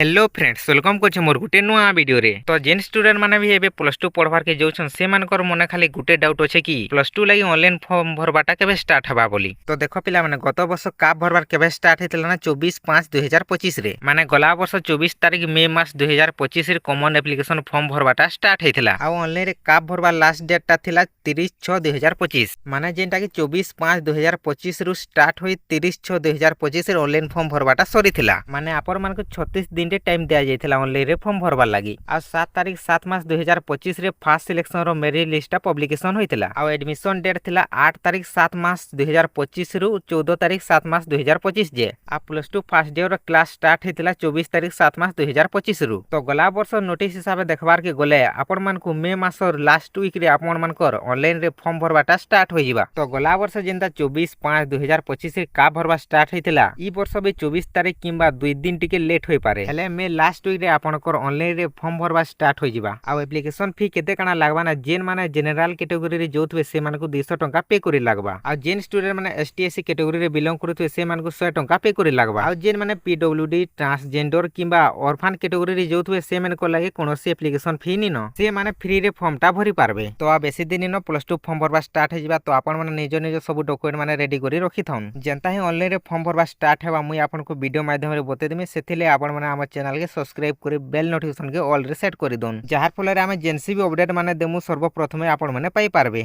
Hello friends welcome करछे मोर गुटे नुआ video रे। तो जेन स्टूडेंट माने भी एबे प्लस 2 पढ़वार के जाउछन से मानकर मने खाली गुटे डाउट अछि कि प्लस 2 लागि ऑनलाइन फॉर्म भरबाटा केबे स्टार्ट हबा बोली। तो देखो पिला माने गत वर्ष का भरबार केबे स्टार्ट हेतला ना 24/5/2025 रे। माने गला वर्ष 24 तारिख मे मास 2025 रे कॉमन एप्लीकेशन फॉर्म भरबाटा स्टार्ट हेतला। आ ऑनलाइन रे का भरबा लास्ट डेट ता थिला 30/6/2025। माने जेनटा कि 24/5/2025 रु स्टार्ट होई 30/6/2025 रे ऑनलाइन फॉर्म भरबाटा सरी थिला। माने आपन मान को 36 दिन रे टाइम दिया जाइथिला ऑनलाइन रे फॉर्म भरबार लागि। आ 7 तारिख 7 मास 2025 रे फर्स्ट सिलेक्शन रो मेरिट लिस्ट पब्लिकेशन होइतिला। आ एडमिशन डेट थिला 8 तारिख 7 मास 2025 रु 14 तारिख 7 मास 2025 जे। आ प्लस 2 फर्स्ट डे रो क्लास स्टार्ट हेतिला 24 तारिख 7 मास 2025 रु। तो गला वर्ष नोटिस हिसाब देखबार के गले आपन मान को मे मास लास्ट वीक रे आपन मान कर ऑनलाइन रे फॉर्म भरबाटा स्टार्ट होई जिबा। तो गला वर्ष जेंता 24/5/2025 रे का भरबा स्टार्ट हेतिला ई वर्ष भी 24 तारिख किंबा 2 दिन टिके लेट होई पारे। हेले मे लास्ट वीक रे आपनकर ऑनलाइन रे फॉर्म भरबा स्टार्ट होई जिबा। आ एप्लीकेशन फी केते काना लागबा ना जेन माने जनरल कैटेगरी रे जोथबे से मानको 200 टंका पे करि लागबा। आ जेन स्टूडेंट माने एसटी एससी कैटेगरी रे बिलोंग करथबे से मानको 100 टंका पे करि लागबा। आ जेन माने पीडब्ल्यूडी ट्रांसजेंडर किंबा ऑर्फन कैटेगरी रे जोथबे से मानको लागि कोनोसी एप्लीकेशन फी नि न से माने फ्री रे फॉर्म ता भरि पारबे। तो आ बेसी दिन न प्लस 2 फॉर्म भरबा स्टार्ट हे जिबा। तो आपन माने निज सब डॉक्यूमेंट माने रेडी करि रखि थाउन जेंता ही ऑनलाइन रे फॉर्म भरबा स्टार्ट हेबा मुई आपन को वीडियो माध्यम रे बते देमी। सेथिले आपन माने हमर चैनल के सब्सक्राइब करि बेल नोटिफिकेशन के ऑल रे सेट करि दोन जहार फल रे हम जेनसी भी अपडेट माने देमु सर्वप्रथमे आपन माने पाई पारबे।